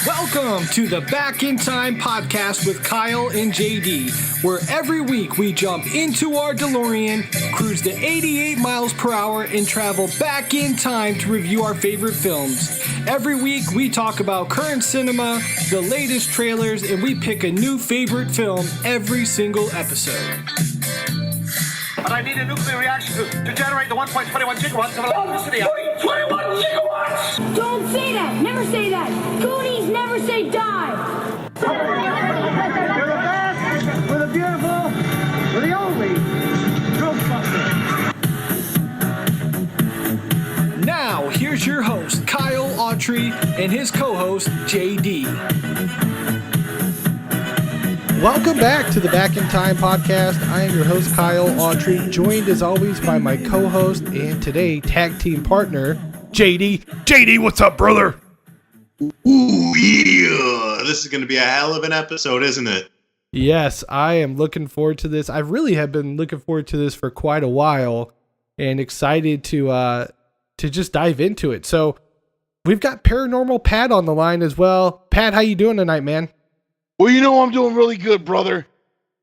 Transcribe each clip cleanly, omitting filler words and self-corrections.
Welcome to the Back in Time podcast with Kyle and JD, where every week we jump into our DeLorean, cruise to 88 miles per hour, and travel back in time to review our favorite films. Every week we talk about current cinema, the latest trailers, and we pick a new favorite film every single episode. But I need a nuclear reaction to generate the 1.21 gigawatts of electricity. 21 gigawatts! Don't say that! Never say that! Goonies never say die! We're the best, we're the beautiful, we're the only Ghostbusters. Now, here's your host, Kyle Autry, and his co-host, JD. Welcome back to the Back in Time podcast. I am your host, Kyle Autry, joined as always by my co-host and today tag team partner, JD. JD, what's up, brother? Ooh, yeah. This is going to be a hell of an episode, isn't it? Yes, I am looking forward to this. I really have been looking forward to this for quite a while and excited to just dive into it. So we've got Parnormal Pat on the line as well. Pat, how you doing tonight, man? Well, you know I'm doing really good, brother.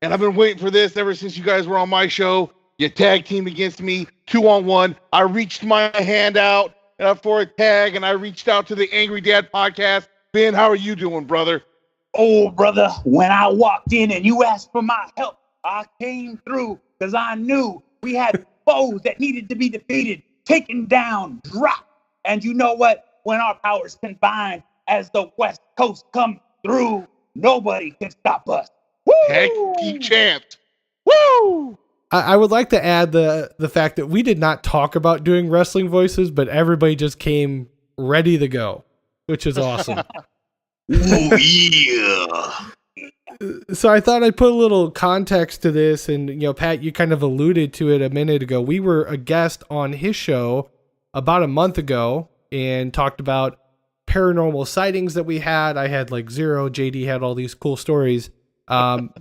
And I've been waiting for this ever since you guys were on my show. You tag team against me, 2-on-1. I reached my hand out for a tag, and I reached out to the Angry Dad podcast. Ben, how are you doing, brother? Oh, brother, when I walked in and you asked for my help, I came through because I knew we had foes that needed to be defeated, taken down, dropped. And you know what? When our powers combine as the West Coast comes through, nobody can stop us. Woo! Tag team champs. Woo! I would like to add the fact that we did not talk about doing wrestling voices, but everybody just came ready to go, which is awesome. Oh, yeah. So I thought I'd put a little context to this. And, you know, Pat, you kind of alluded to it a minute ago. We were a guest on his show about a month ago and talked about paranormal sightings that we had. I had like zero. JD had all these cool stories.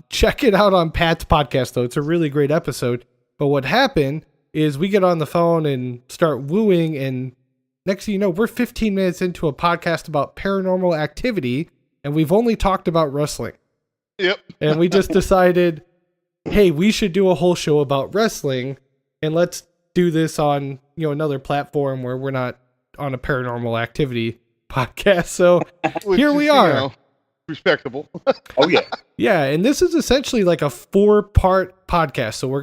Check it out on Pat's podcast, though. It's a really great episode. But what happened is we get on the phone and start wooing, and next thing you know, we're 15 minutes into a podcast about paranormal activity, and we've only talked about wrestling. Yep. And we just decided, hey, we should do a whole show about wrestling, and let's do this on, you know, another platform where we're not on a paranormal activity podcast. So here we are. You know, respectable. Oh, yeah. Yeah, and this is essentially like a 4-part podcast. So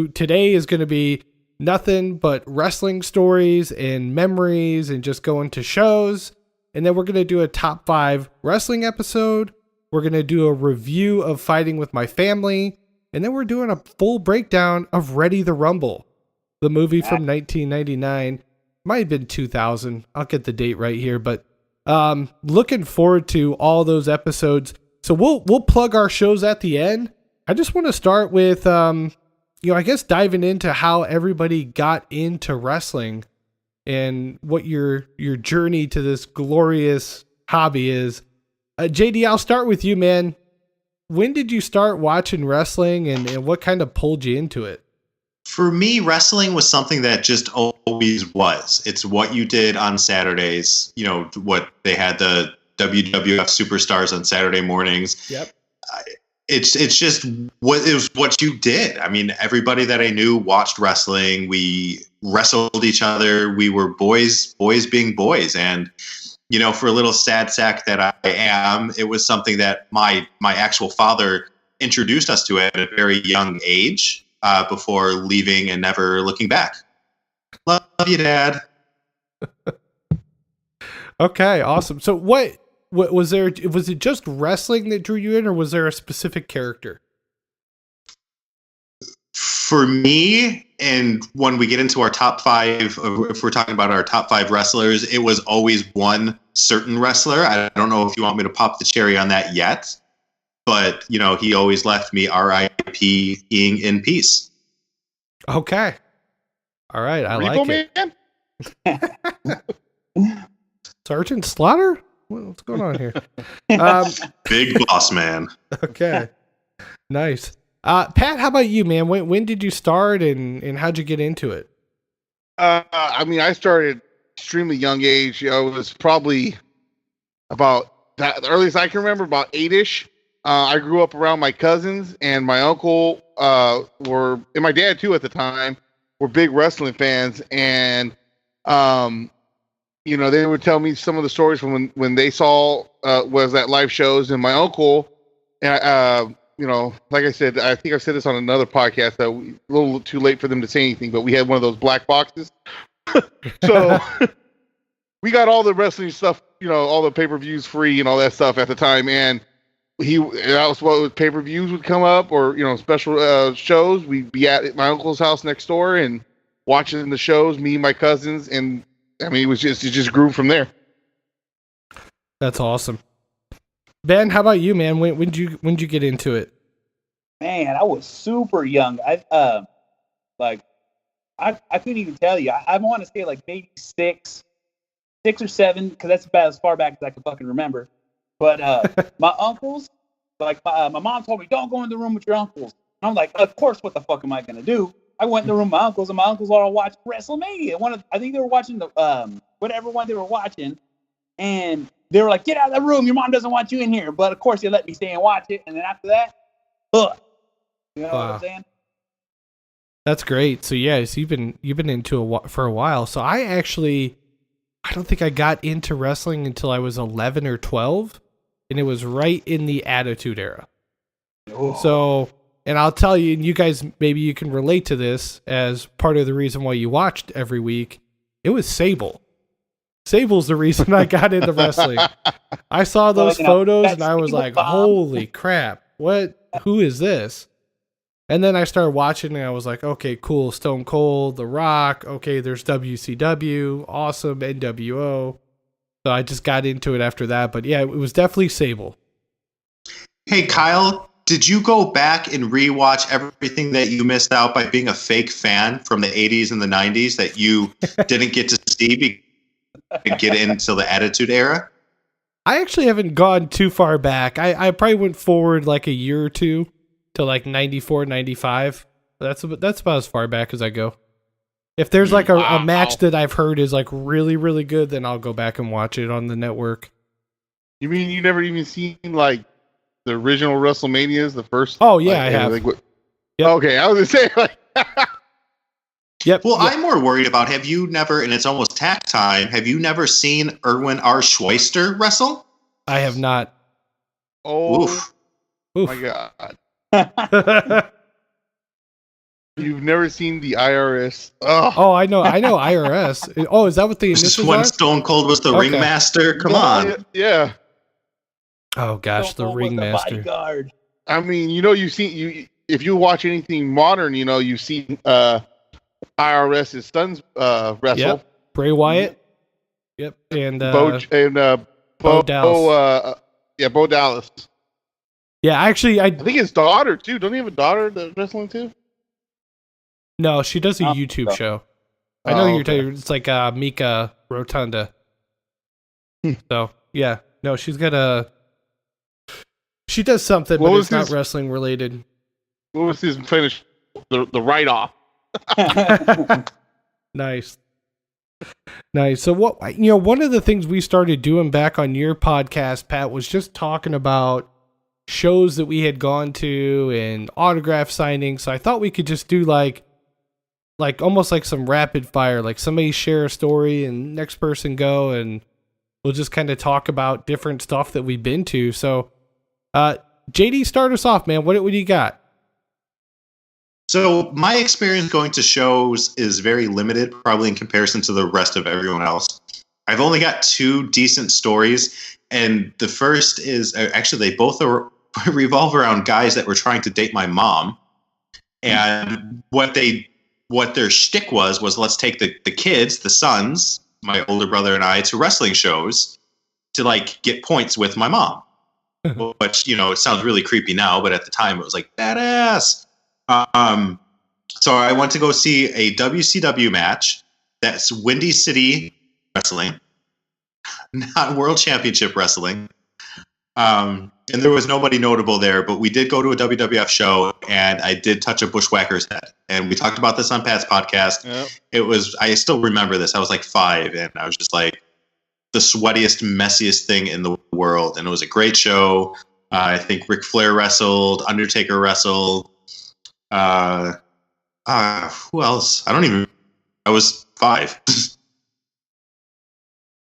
today is going to be nothing but wrestling stories and memories and just going to shows. And then we're going to do a top 5 wrestling episode. We're going to do a review of Fighting with My Family. And then we're doing a full breakdown of Ready the Rumble, the movie from 1999. Might have been 2000. I'll get the date right here, but looking forward to all those episodes. So we'll plug our shows at the end. I just want to start with, I guess diving into how everybody got into wrestling and what your journey to this glorious hobby is. JD, I'll start with you, man. When did you start watching wrestling and what kind of pulled you into it? For me, wrestling was something that just always was. It's what you did on Saturdays. You know, what they had the WWF superstars on Saturday mornings. Yep. It's just what you did. I mean, everybody that I knew watched wrestling. We wrestled each other. We were boys being boys. And, you know, for a little sad sack that I am, it was something that my actual father introduced us to at a very young age. Before leaving and never looking back. Love you, Dad. Okay, awesome. So what was there? Was it just wrestling that drew you in, or was there a specific character? For me, and when we get into our top 5, if we're talking about our top 5 wrestlers, it was always one certain wrestler. I don't know if you want me to pop the cherry on that yet. But, you know, he always left me R.I.P. being in peace. Okay. All right. I Regal like Man? it. Sergeant Slaughter? What's going on here? Big boss man. Okay. Nice. Pat, how about you, man? When did you start and how'd you get into it? I started extremely young age. I was probably about the earliest I can remember, about 8-ish. I grew up around my cousins, and my uncle and my dad too at the time were big wrestling fans, and they would tell me some of the stories from when they saw was at live shows, and my uncle, and like I said, I think I've said this on another podcast that a little too late for them to say anything, but we had one of those black boxes, so we got all the wrestling stuff, all the pay-per-views free and all that stuff at the time, and that was what pay-per-views would come up, or special shows. We'd be at my uncle's house next door and watching the shows, me and my cousins, and I mean it just grew from there. That's awesome. Ben, how about you, man? When did you get into it? Man, I was super young. I couldn't even tell you. I want to say like maybe 6 or 7, because that's about as far back as I can fucking remember. But my uncles, like my mom told me, don't go in the room with your uncles. And I'm like, of course, what the fuck am I gonna do? I went in the room with my uncles, and my uncles all watched WrestleMania. I think they were watching the whatever one they were watching, and they were like, get out of the room, your mom doesn't want you in here. But of course they let me stay and watch it, and then after that, you know what I'm saying? That's great. So yes, you've been into it for a while. So I don't think I got into wrestling until I was 11 or 12, and it was right in the Attitude Era. Oh. So, and I'll tell you, and you guys, maybe you can relate to this as part of the reason why you watched every week. It was Sable. Sable's the reason I got into wrestling. I saw those photos and I was like, holy crap, who is this? And then I started watching and I was like, okay, cool. Stone Cold, The Rock. Okay, there's WCW, awesome, NWO. So I just got into it after that. But yeah, it was definitely Sable. Hey, Kyle, did you go back and rewatch everything that you missed out by being a fake fan from the 80s and the 90s that you didn't get to see and get into the Attitude Era? I actually haven't gone too far back. I probably went forward like a year or two to like 94, 95. That's about as far back as I go. If there's like a match that I've heard is like really, really good, then I'll go back and watch it on the network. You mean you never even seen like the original WrestleManias, the first? Oh yeah, I have. Yep. Okay, I was gonna say like. Yep. Well, I'm more worried about, have you never, and it's almost tack time, have you never seen Erwin R. Schweister wrestle? I have not. Oh, Oof. My God. You've never seen the IRS? Oh, I know IRS. Oh, is that what the initials When are? Stone Cold was the ringmaster? Come on. Yeah. Oh gosh, the ringmaster. Bodyguard. I mean, if you watch anything modern, you've seen IRS's sons wrestle. Yep. Bray Wyatt. Yep. And Bo Dallas. Bo Dallas. Yeah, actually, I think his daughter too. Don't he have a daughter that's wrestling too? No, she does a YouTube show. I know you're talking. It's like Mika Rotunda. So yeah, no, she's got she does something, but it's not wrestling related. What was his finish? The write off. Nice. So one of the things we started doing back on your podcast, Pat, was just talking about shows that we had gone to and autograph signings. So I thought we could just do like almost like some rapid fire, like somebody share a story and next person go, and we'll just kind of talk about different stuff that we've been to. So, JD, start us off, man. What do you got? So my experience going to shows is very limited, probably in comparison to the rest of everyone else. I've only got 2 decent stories, and the first is actually they both revolve around guys that were trying to date my mom, and what their shtick was let's take the kids, the sons, my older brother and I, to wrestling shows to like get points with my mom. Which, it sounds really creepy now, but at the time it was like badass. So I went to go see a WCW match. That's Windy City Wrestling, not World Championship Wrestling. And there was nobody notable there, but we did go to a WWF show, and I did touch a bushwhacker's head. And we talked about this on Pat's podcast. Yep. I still remember this. I was like 5, and I was just like, the sweatiest, messiest thing in the world. And it was a great show. I think Ric Flair wrestled, Undertaker wrestled. Who else? I was 5.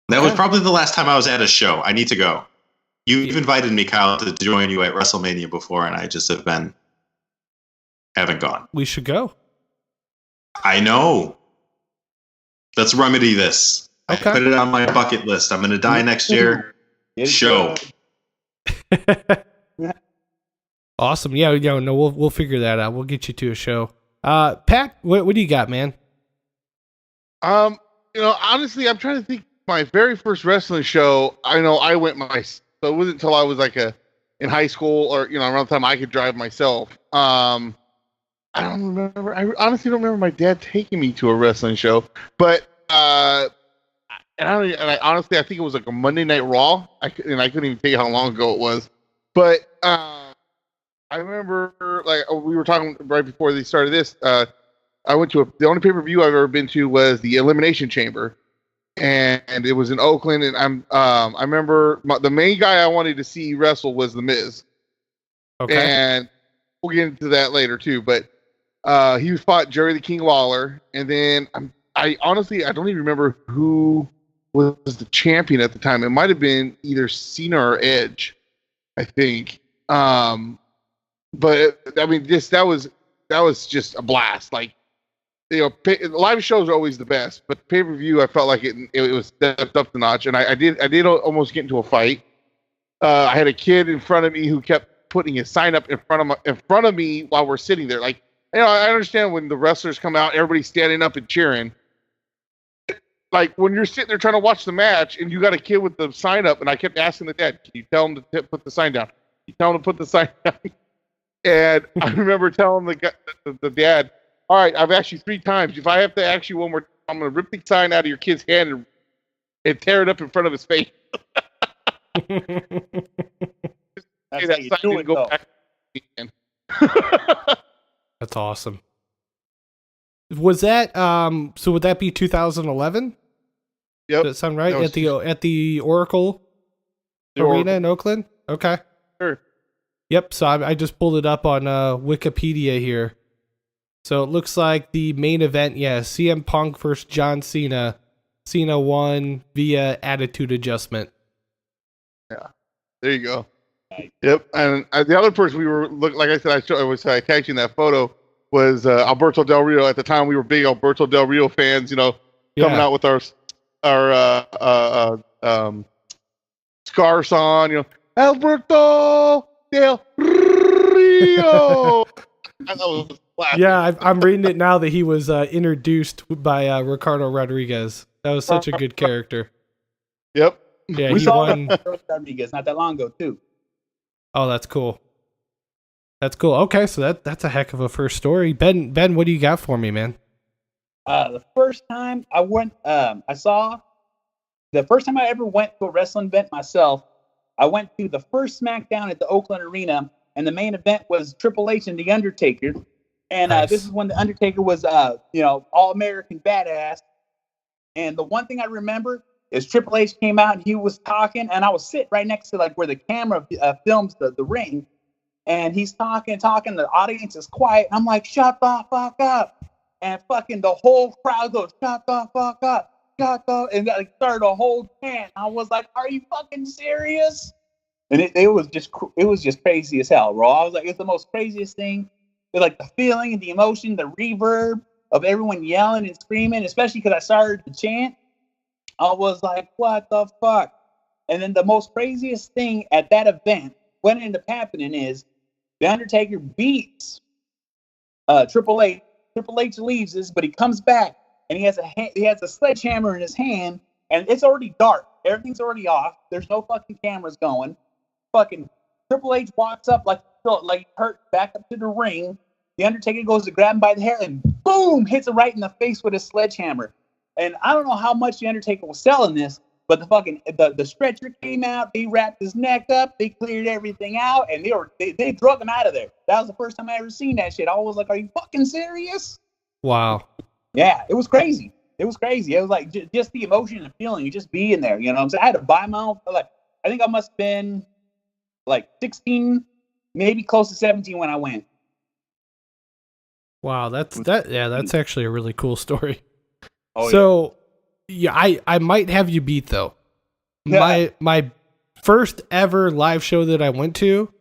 That was probably the last time I was at a show. I need to go. You've invited me, Kyle, to join you at WrestleMania before, and I just haven't gone. We should go. I know. Let's remedy this. Okay. I put it on my bucket list. I'm going to die next year. Show. Awesome. Yeah, no, we'll figure that out. We'll get you to a show. Pat, what do you got, man? Honestly, I'm trying to think. My very first wrestling show, I know I went so it wasn't until I was like in high school or around the time I could drive myself. I don't remember. I honestly don't remember my dad taking me to a wrestling show, but I think it was like a Monday Night Raw. I couldn't even tell you how long ago it was, but I remember like we were talking right before they started this. I went to the only pay-per-view I've ever been to was the Elimination Chamber. And it was in Oakland, and I remember the main guy I wanted to see wrestle was The Miz. Okay. And we'll get into that later too, but he fought Jerry the King Lawler, and then I honestly don't even remember who was the champion at the time. It might have been either Cena or Edge, I think. But I mean, that was just a blast. Like, live shows are always the best, but pay-per-view, I felt like it was stepped up the notch, and I did almost get into a fight. I had a kid in front of me who kept putting his sign up in front of me while we're sitting there. Like, I understand when the wrestlers come out, everybody's standing up and cheering. Like, when you're sitting there trying to watch the match, and you got a kid with the sign up, and I kept asking the dad, "Can you tell him to put the sign down? Can you tell him to put the sign down?" And I remember telling the dad, "All right, I've asked you 3 times. If I have to ask you one more time, I'm going to rip the sign out of your kid's hand and tear it up in front of his face." That's how you do it, though. That's awesome. Was that so? Would that be 2011? Yep. Does that sound right? At the Oracle Arena in Oakland? Okay. Sure. Yep. So I just pulled it up on Wikipedia here. So it looks like the main event, CM Punk versus John Cena. Cena won via attitude adjustment. Yeah, there you go. Yep, and the other person we were like I said, I tagged you in that photo was Alberto Del Rio. At the time, we were big Alberto Del Rio fans. Coming out with our scarves on. Alberto Del Rio. Yeah, I'm reading it now that he was introduced by Ricardo Rodriguez. That was such a good character. Yep. Yeah, we he saw won. Rodriguez not that long ago too. Oh, that's cool. That's cool. Okay, so that's a heck of a first story. Ben, what do you got for me, man? The first time I went, the first time I ever went to a wrestling event myself, I went to the first SmackDown at the Oakland Arena, and the main event was Triple H and The Undertaker. And Nice. This is when The Undertaker was, all-American badass. And the one thing I remember is Triple H came out and he was talking, and I was sitting right next to where the camera films the ring, and he's talking. The audience is quiet. And I'm like, "Shut the fuck up!" And fucking the whole crowd goes, "Shut the fuck up, shut the," and started a whole chant. I was like, "Are you fucking serious?" And it was just crazy as hell, bro. I was like, it's the most craziest thing. It's like the feeling and the emotion, the reverb of everyone yelling and screaming, especially because I started to chant. I was like, what the fuck? And then the most craziest thing at that event, what ended up happening is The Undertaker beats Triple H. Triple H leaves this, but he comes back and he has a sledgehammer in his hand, and it's already dark. Everything's already off. There's no fucking cameras going. Fucking Triple H walks up like hurt back up to the ring. The Undertaker goes to grab him by the hair and boom, hits him right in the face with his sledgehammer. And I don't know how much the Undertaker was selling this, but the stretcher came out. They wrapped his neck up. They cleared everything out, and they drug him out of there. That was the first time I ever seen that shit. I was like, "Are you fucking serious?" Wow. Yeah, it was crazy. It was crazy. It was like just the emotion and feeling, just being there. You know what I'm saying? I had to buy my own. Like, I think I must have been like 16, maybe close to 17 when I went. Wow, that's actually a really cool story. Oh, so yeah, I might have you beat though. Yeah. My first ever live show that I went to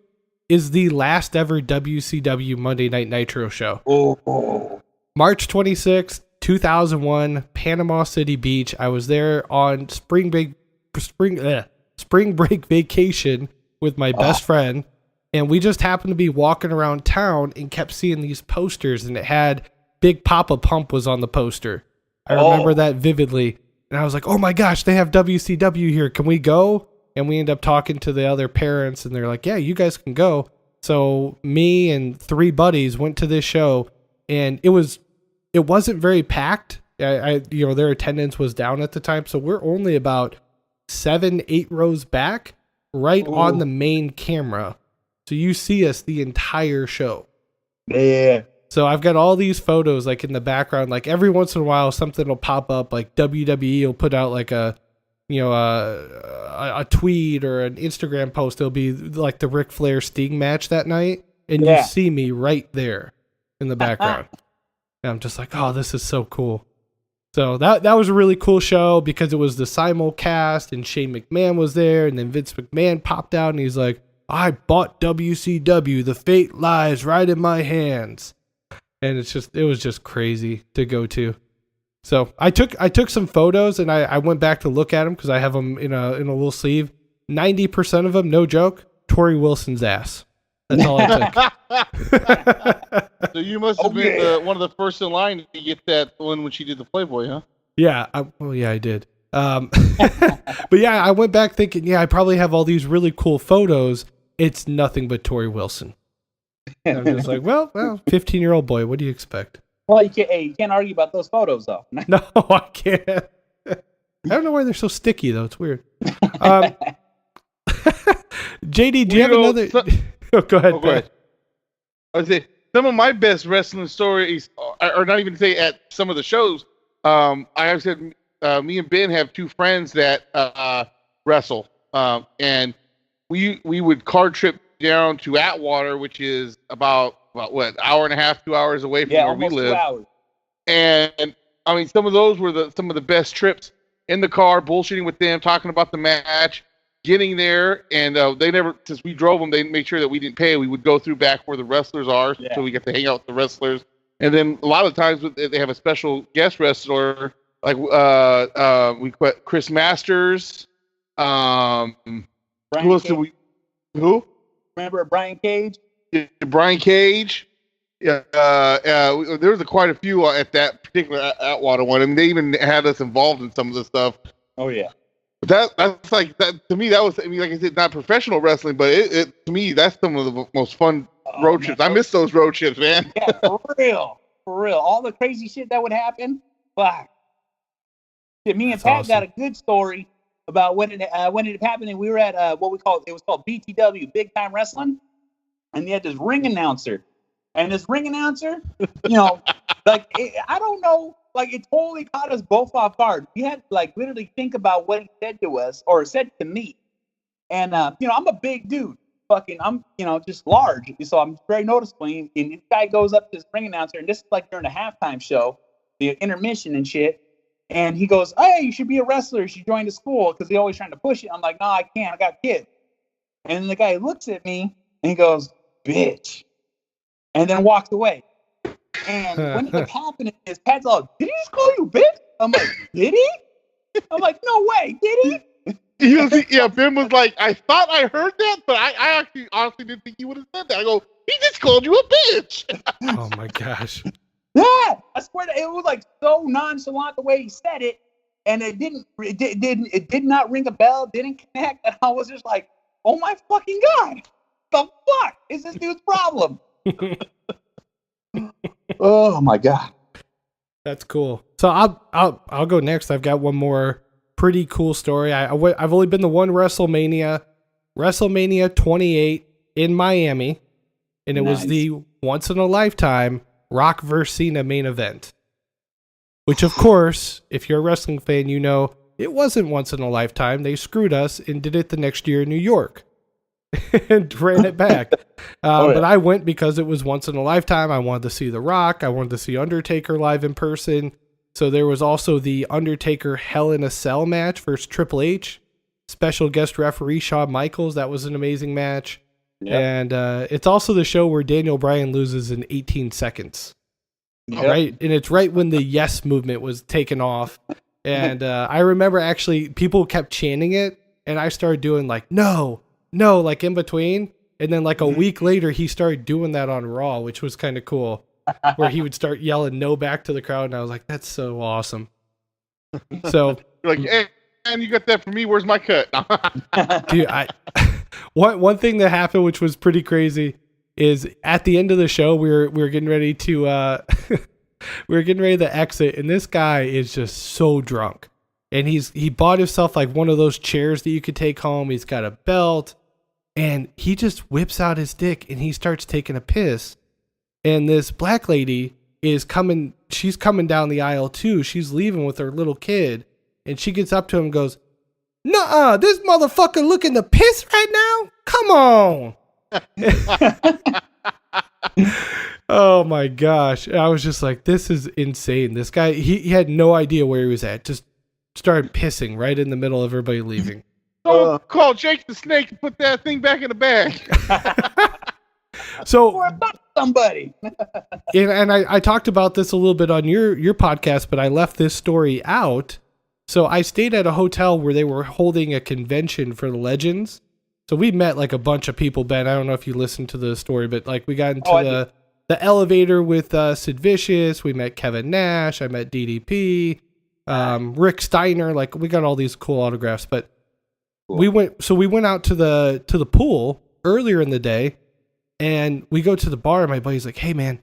is the last ever WCW Monday Night Nitro show. Oh. March 26th, 2001, Panama City Beach. I was there on spring break vacation with my best friend, and we just happened to be walking around town and kept seeing these posters, and it had Big Papa Pump was on the poster. I remember that vividly, and I was like, oh my gosh, they have WCW here. Can we go? And we end up talking to the other parents, and they're like, yeah, you guys can go. So me and 3 buddies went to this show, and it wasn't very packed. Their attendance was down at the time, so we're only about 7-8 rows back, right on the main camera. So you see us the entire show. Yeah. So I've got all these photos like in the background. Like every once in a while, something will pop up. Like WWE will put out like a tweet or an Instagram post. It'll be like the Ric Flair Sting match that night, and you see me right there in the background. And I'm just like, oh, this is so cool. So that was a really cool show because it was the simulcast, and Shane McMahon was there, and then Vince McMahon popped out, and he's like, I bought WCW. The fate lies right in my hands. And it was just crazy to go to. So I took some photos, and I went back to look at them because I have them in a little sleeve. 90% of them, no joke, Tori Wilson's ass. That's all I took. So you must have been one of the first in line to get that one when she did the Playboy, huh? Yeah. I did. But yeah, I went back thinking, I probably have all these really cool photos. It's nothing but Tori Wilson. And I'm just like, well, 15-year-old boy, what do you expect? Well, you can't argue about those photos, though. No, I can't. I don't know why they're so sticky, though. It's weird. JD, do you have another? Go ahead. Go ahead. I would say some of my best wrestling stories, or not even say at some of the shows. I said me and Ben have 2 friends that wrestle, and we would car trip down to Atwater, which is about what, hour and a half, 2 hours away from where we live. 2 hours. And I mean, some of those were some of the best trips in the car, bullshitting with them, talking about the match, getting there, and they never, since we drove them, they made sure that we didn't pay. We would go through back where the wrestlers are, so we get to hang out with the wrestlers. And then a lot of times they have a special guest wrestler, like Chris Masters. Who else did we? Who? Remember Brian Cage? Yeah, Brian Cage. Yeah, there was quite a few at that particular Atwater one. I mean, they even had us involved in some of the stuff. Oh yeah. But that's like that to me. That was, I mean, like I said, not professional wrestling, but it to me that's some of the most fun road trips. I miss those road trips, man. Yeah, for real. All the crazy shit that would happen. Fuck. Shit, me and That's Pat awesome. got a good story about when it happened. And we were at it was called BTW, Big Time Wrestling, and they had this ring announcer. And this ring announcer, I don't know, like it totally caught us both off guard. We had to like literally think about what he said to us or said to me. And I'm a big dude. I'm just large. So I'm very noticeable. And this guy goes up to this ring announcer, and this is like during the halftime show, the intermission and shit. And he goes, hey, you should be a wrestler. You should join the school, because they're always trying to push it. I'm like, no, I can't. I got kids. And then the guy looks at me and he goes, bitch. And then walks away. And when it happened, his Pat's all, did he just call you bitch? I'm like, did he? I'm like, no way, did he? Yeah, Ben was like, I thought I heard that, but I actually honestly didn't think he would have said that. I go, he just called you a bitch. Oh my gosh. Yeah, I swear to, it was like so nonchalant the way he said it, and it did not ring a bell, didn't connect, and I was just like, oh my fucking god, the fuck is this dude's problem? Oh my god, that's cool. So I'll go next. I've got one more pretty cool story. I've only been to one WrestleMania 28 in Miami, and it was the once in a lifetime Rock vs. Cena main event, which of course, if you're a wrestling fan, you know it wasn't once in a lifetime. They screwed us and did it the next year in New York and ran it back. But I went because it was once in a lifetime. I wanted to see The Rock. I wanted to see Undertaker live in person. So there was also the Undertaker Hell in a Cell match versus Triple H. Special guest referee Shawn Michaels. That was an amazing match. Yep. And it's also the show where Daniel Bryan loses in 18 seconds. Yep. Right? And it's right when the Yes movement was taken off. And I remember actually people kept chanting it. And I started doing like, no, like in between. And then like a week later, he started doing that on Raw, which was kind of cool. Where he would start yelling no back to the crowd. And I was like, that's so awesome. So you're like, hey, man, you got that for me. Where's my cut? Dude, one thing that happened, which was pretty crazy, is at the end of the show, we were getting ready to exit. And this guy is just so drunk. And he bought himself like one of those chairs that you could take home. He's got a belt. And he just whips out his dick and he starts taking a piss. And this black lady is coming. She's coming down the aisle too. She's leaving with her little kid. And she gets up to him and goes, "Nuh-uh, this motherfucker looking to piss right now? Come on." Oh my gosh. I was just like, this is insane. This guy, he had no idea where he was at. Just started pissing right in the middle of everybody leaving. Call Jake the Snake and put that thing back in the bag. So somebody. and I talked about this a little bit on your podcast, but I left this story out. So I stayed at a hotel where they were holding a convention for the legends. So we met like a bunch of people, Ben. I don't know if you listened to the story, but like we got into the elevator with Sid Vicious. We met Kevin Nash. I met DDP, Rick Steiner. Like we got all these cool autographs, but we went out to the pool earlier in the day. And we go to the bar, and my buddy's like, "Hey, man, is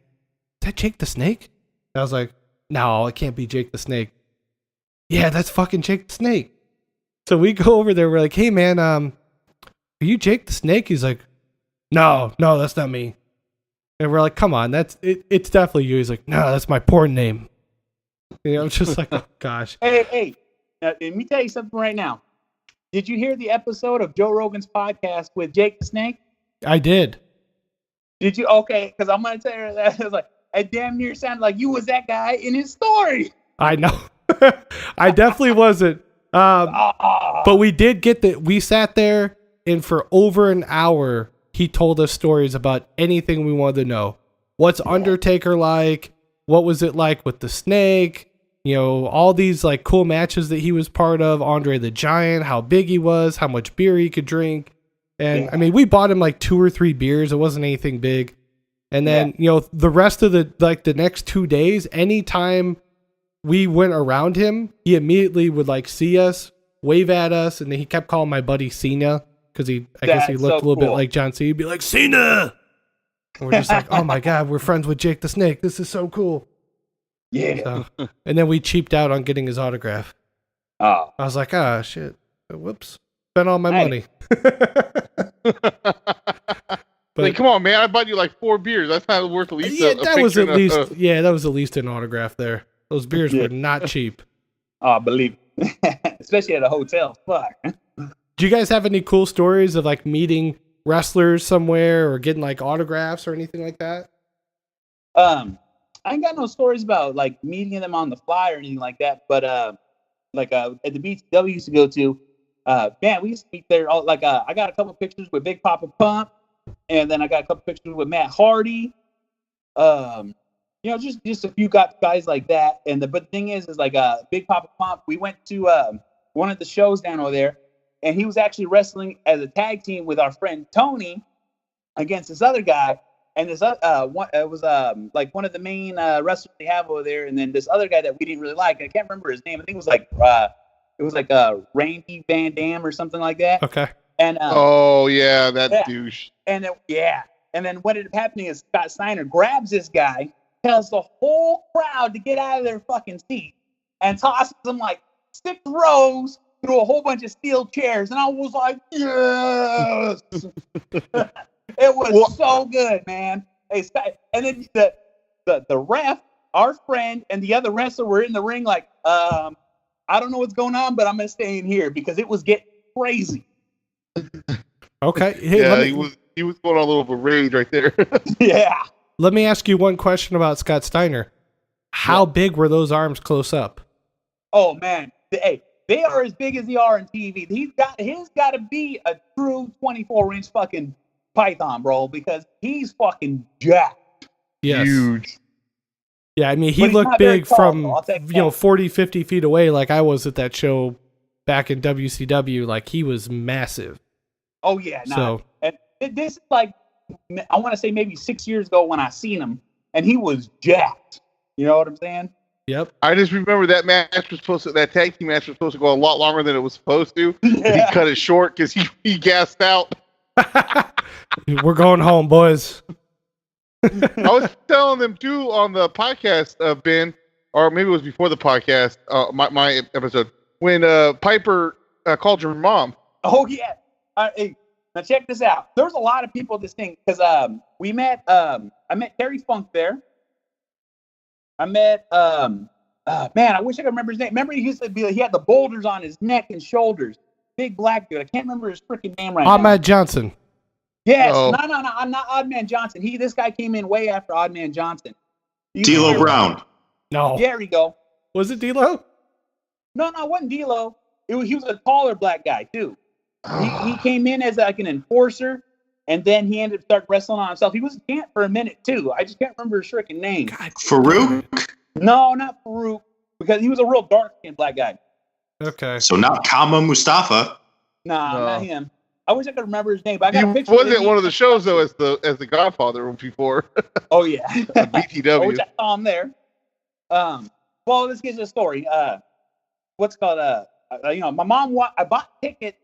that Jake the Snake?" And I was like, "No, it can't be Jake the Snake." "Yeah, that's fucking Jake the Snake." So we go over there. We're like, "Hey, man, are you Jake the Snake?" He's like, No, that's not me." And we're like, "Come on, it's definitely you." He's like, "No, that's my porn name." You know, just like, oh, gosh. Hey, let me tell you something right now. Did you hear the episode of Joe Rogan's podcast with Jake the Snake? I did. Did you? Okay, because I'm going to tell you that. It was like, it damn near sounded like you was that guy in his story. I know. I definitely wasn't. But we did we sat there, and for over an hour, he told us stories about anything we wanted to know. What's Undertaker like? What was it like with the Snake? You know, all these like cool matches that he was part of. Andre the Giant, how big he was, how much beer he could drink. And I mean, we bought him like 2 or 3 beers. It wasn't anything big. And then, you know, the rest of the next 2 days, anytime we went around him, he immediately would like see us, wave at us. And then he kept calling my buddy Cena because I guess he looked a little bit like John Cena. He'd be like, "Cena." And we're just like, "Oh my God, we're friends with Jake the Snake. This is so cool." Yeah. So, and then we cheaped out on getting his autograph. Oh. I was like, "Ah, shit. Whoops. Spent all my money." But like, come on, man! I bought you like 4 beers. That's not worth at least. That was at least an autograph there. Those beers were not cheap. Oh, believe me. Especially at a hotel. Fuck. Do you guys have any cool stories of like meeting wrestlers somewhere or getting like autographs or anything like that? I ain't got no stories about like meeting them on the fly or anything like that. But at the beach we used to go to. Man, we used to meet there. I got a couple pictures with Big Papa Pump, and then I got a couple pictures with Matt Hardy. You know, just a few guys like that. And but the thing is like Big Papa Pump. We went to one of the shows down over there, and he was actually wrestling as a tag team with our friend Tony against this other guy. And this it was like one of the main wrestlers they have over there, and then this other guy that we didn't really like. I can't remember his name. I think it was like Randy Van Dam or something like that. Okay. And douche. And then what ended up happening is Scott Steiner grabs this guy, tells the whole crowd to get out of their fucking seat, and tosses them like 6 rows through a whole bunch of steel chairs. And I was like, yes. It was so good, man. Hey, Scott, and then the ref our friend and the other wrestler were in the ring like, I don't know what's going on, but I'm going to stay in here because it was getting crazy. Okay. Hey, Yeah, he was going on a little bit of rage right there. Yeah. let me ask you one question about Scott Steiner. How big were those arms close up? Oh, man. Hey, they are as big as they are on TV. He's got to be a true 24-inch fucking python, bro, because he's fucking jacked. Yes. Huge. Yeah, I mean, he But he's looked not very big tall, from, though, I'll take that. 40, 50 feet away like I was at that show back in WCW. Like, he was massive. Oh, yeah. Nah. So- And this is like, I want to say maybe 6 years ago when I seen him, and he was jacked. You know what I'm saying? Yep. I just remember that that tag team match was supposed to go a lot longer than it was supposed to. Yeah. He cut it short because he gassed out. We're going home, boys. I was telling them too on the podcast, Ben, or maybe it was before the podcast, my episode, when Piper called your mom. Oh, yeah. Hey, now check this out. There's a lot of people at this thing because I met Terry Funk there. I met man, I wish I could remember his name. Remember he used to be he had the boulders on his neck and shoulders. Big black dude. I can't remember his freaking name right now. Ahmed Johnson. Yes, No. no, I'm not Oddman Johnson. This guy came in way after Oddman Johnson. D'Lo Brown. No. There we go. Was it D'Lo? No, it wasn't D'Lo. He was a taller black guy too. He came in as like an enforcer, and then he ended up starting wrestling on himself. He was a champ for a minute too. I just can't remember his freaking name. Farouk? No, not Farouk, because he was a real dark-skinned black guy. Okay. So not Kama Mustafa. Nah, No. not him. I wish I could remember his name, but I He got a picture. wasn't with him. one of the shows though as the Godfather before. Oh yeah, BTW. which I saw him there. Well, let's get to the story. What's called my mom. I bought tickets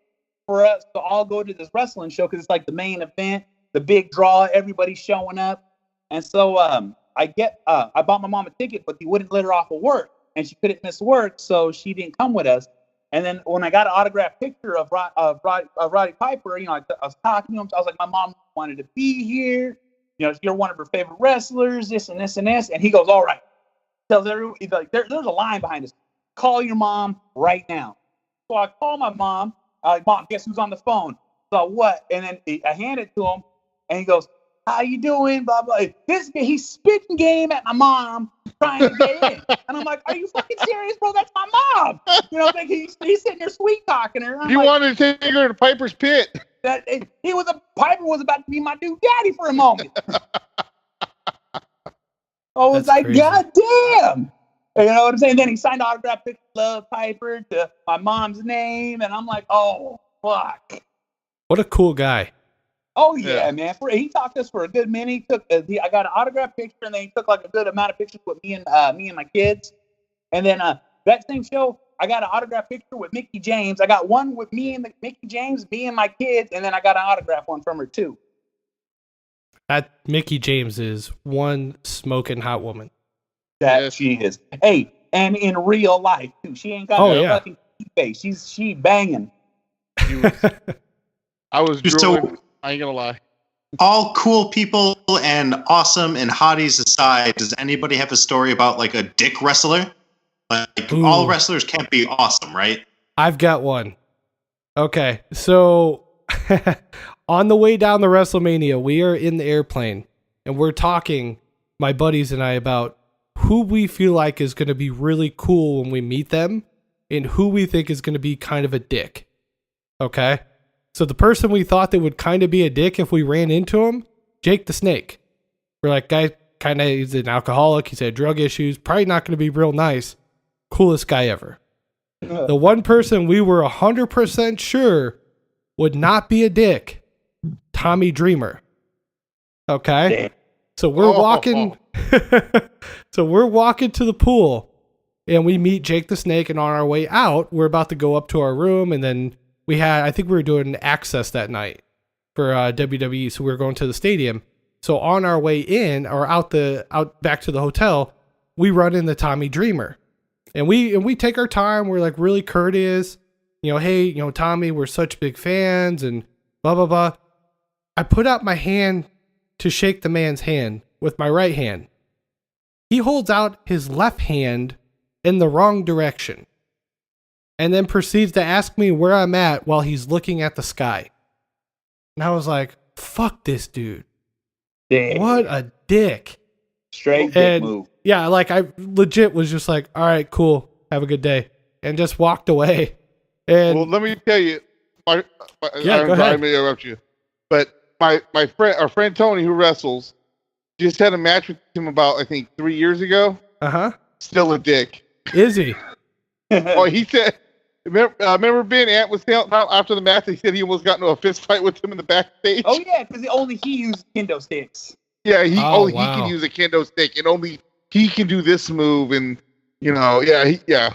for us to all go to this wrestling show because it's like the main event, the big draw. Everybody's showing up, and so I bought my mom a ticket, but they wouldn't let her off of work, and she couldn't miss work, so she didn't come with us. And then when I got an autographed picture of Roddy Piper, I was talking to him. So I was like, my mom wanted to be here. You're one of her favorite wrestlers, this and this and this. And he goes, all right. Tells everyone, he's like, there's a line behind us. Call your mom right now. So I call my mom. I'm like, Mom, guess who's on the phone? So what? And then I hand it to him, and he goes, how you doing? Blah, blah. He's spitting game at my mom trying to get in. And I'm like, are you fucking serious, bro? That's my mom. He's sitting there sweet talking her. He wanted to take her to Piper's Pit. Piper was about to be my new daddy for a moment. I was That's like, crazy. God damn. You know what I'm saying? Then he signed autograph picture of Piper to my mom's name. And I'm like, oh, fuck. What a cool guy. Oh, yeah, Yeah. man. He talked to us for a good minute. I got an autograph picture, and then he took like a good amount of pictures with me and my kids. And then that same show, I got an autograph picture with Mickey James. I got one with Mickey James, me and my kids, and then I got an autograph one from her too. That Mickey James is one smoking hot woman. That Yes. she is. Hey, and in real life too. She ain't got Oh, no yeah. fucking face. She banging. I was So- drooling. I ain't gonna lie. All cool people and awesome and hotties aside, does anybody have a story about like a dick wrestler? Like Ooh. all wrestlers can't be awesome, right? I've got one. Okay, so on the way down the WrestleMania, we are in the airplane and we're talking, my buddies and I, about who we feel like is going to be really cool when we meet them and who we think is going to be kind of a dick. Okay? So the person we thought that would kind of be a dick if we ran into him, Jake the Snake. We're like, guy, kind of, he's an alcoholic. He's had drug issues. Probably not going to be real nice. Coolest guy ever. The one person we were 100% sure would not be a dick, Tommy Dreamer. Okay? So we're walking so we're walking to the pool and we meet Jake the Snake, and on our way out, we're about to go up to our room, and then I think we were doing access that night for WWE, so we were going to the stadium. So on our way in or out back to the hotel, we run into Tommy Dreamer. And we take our time. We're like really courteous. Hey, Tommy, we're such big fans and blah, blah, blah. I put out my hand to shake the man's hand with my right hand. he holds out his left hand in the wrong direction and then proceeds to ask me where I'm at while he's looking at the sky. And I was like, fuck this dude. Damn. What a dick. Straight dick And move. yeah, like I legit was just like, all right, cool. Have a good day. And just walked away. And Well, let me tell you, Yeah, go ahead. I may interrupt you, but my friend, our friend Tony, who wrestles, just had a match with him about, I think, 3 years ago. Still a dick. Is he? Oh, he said. Remember Ben Ant was saying after the match, he said he almost got into a fist fight with him in the backstage. Oh yeah, because only he used kendo sticks. Yeah, he Oh, he wow. can use a kendo stick, and only he can do this move, and yeah. Yeah.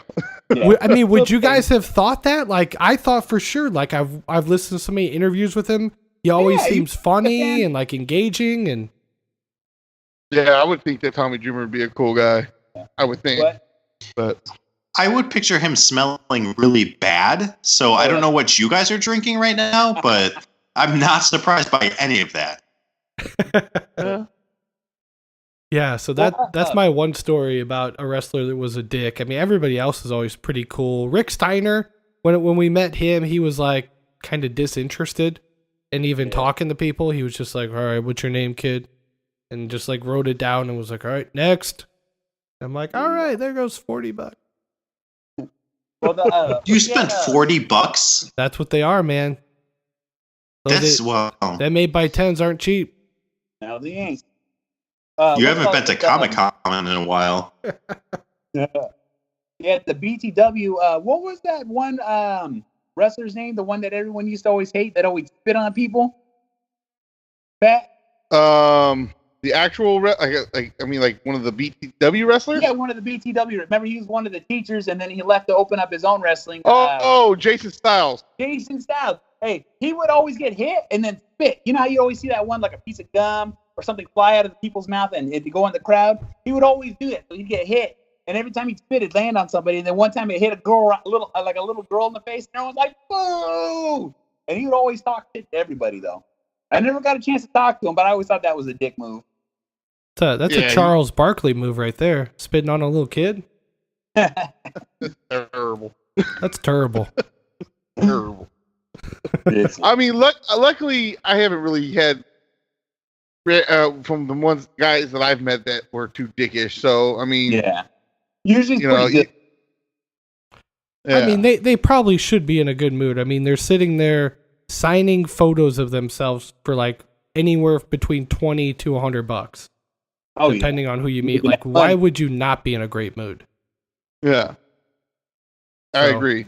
I mean, would you guys have thought that? Like, I thought for sure. Like, I've listened to so many interviews with him. He always seems funny and like engaging, and Yeah, I would think that Tommy Dreamer would be a cool guy. I would think, but I would picture him smelling really bad. So I don't know what you guys are drinking right now, but I'm not surprised by any of that. yeah. So that's my one story about a wrestler that was a dick. I mean, everybody else is always pretty cool. Rick Steiner, when we met him, he was like kind of disinterested and even talking to people. He was just like, all right, what's your name, kid? And just like wrote it down and was like, all right, next. I'm like, all right, there goes $40. Well, You spent $40? That's what they are, man. That made by tens aren't cheap. No, they ain't. You haven't been to Comic-Con in a while. Yeah, the BTW. What was that one wrestler's name? The one that everyone used to always hate, that always spit on people. Pat. The actual like one of the BTW wrestlers. Yeah, one of the BTW. Remember, he was one of the teachers, and then he left to open up his own wrestling. Jason Styles. Jason Styles. Hey, he would always get hit and then spit. You know how you always see that one, like a piece of gum or something fly out of the people's mouth and it'd go in the crowd? He would always do that. So he'd get hit, and every time he'd spit, it'd land on somebody. And then one time it hit a girl, a little girl in the face, and everyone was like, "Boo!" And he would always talk shit to everybody, though. I never got a chance to talk to him, but I always thought that was a dick move. That's a Charles Barkley move right there. Spitting on a little kid. Terrible. That's terrible. Terrible. I mean, luckily, I haven't really had from the guys that I've met that were too dickish. So, I mean, yeah. Usually, I mean, they probably should be in a good mood. I mean, they're sitting there signing photos of themselves for like anywhere between $20 to $100. Depending on who you meet. Like, why would you not be in a great mood? Yeah. I agree.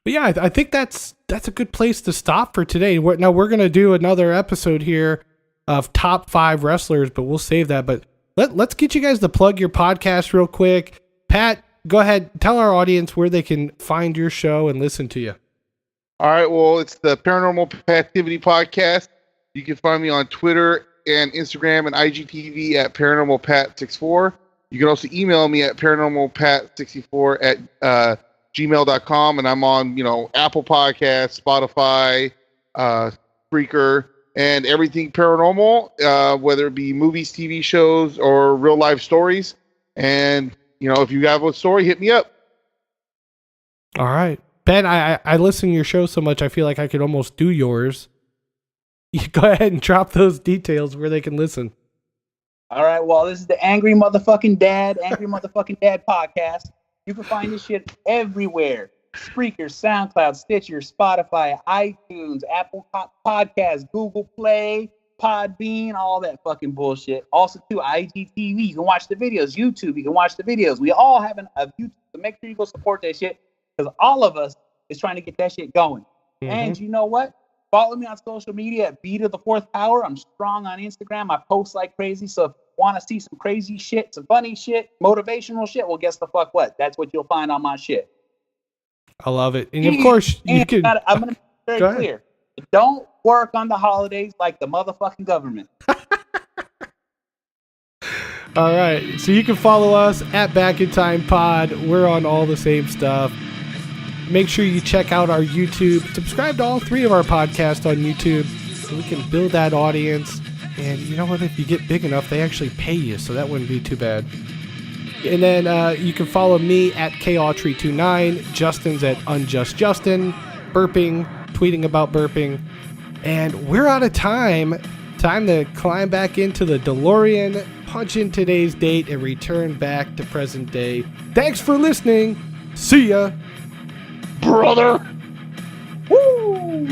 But yeah, I think that's a good place to stop for today. Now we're going to do another episode here of top 5 wrestlers, but we'll save that. But let's get you guys to plug your podcast real quick. Pat, go ahead. Tell our audience where they can find your show and listen to you. All right. Well, it's the Paranormal Pativity Podcast. You can find me on Twitter and Instagram and IGTV at ParanormalPat64. You can also email me at ParanormalPat64 at gmail.com. And I'm on, Apple Podcasts, Spotify, Spreaker, and everything paranormal, whether it be movies, TV shows, or real life stories. And, if you have a story, hit me up. All right. Ben, I listen to your show so much, I feel like I could almost do yours. You go ahead and drop those details where they can listen. All right. Well, this is the Angry Motherfucking Dad podcast. You can find this shit everywhere. Spreaker, SoundCloud, Stitcher, Spotify, iTunes, Apple Podcasts, Google Play, Podbean, all that fucking bullshit. Also, too, IGTV. You can watch the videos. YouTube, you can watch the videos. We all have a YouTube, so make sure you go support that shit, because all of us is trying to get that shit going. Mm-hmm. And you know what? Follow me on social media at B to the 4th Power. I'm strong on Instagram. I post like crazy. So if you want to see some crazy shit, some funny shit, motivational shit, well, guess the fuck what? That's what you'll find on my shit. I love it. And of course, you can... I'm going to be very clear. Don't work on the holidays like the motherfucking government. All right. So you can follow us at Back in Time Pod. We're on all the same stuff. Make sure you check out our YouTube. Subscribe to all 3 of our podcasts on YouTube so we can build that audience. And you know what? If you get big enough, they actually pay you, so that wouldn't be too bad. And then you can follow me at KAutry29, Justin's at UnjustJustin, burping, tweeting about burping. And we're out of time. Time to climb back into the DeLorean, punch in today's date, and return back to present day. Thanks for listening. See ya. Brother. Woo!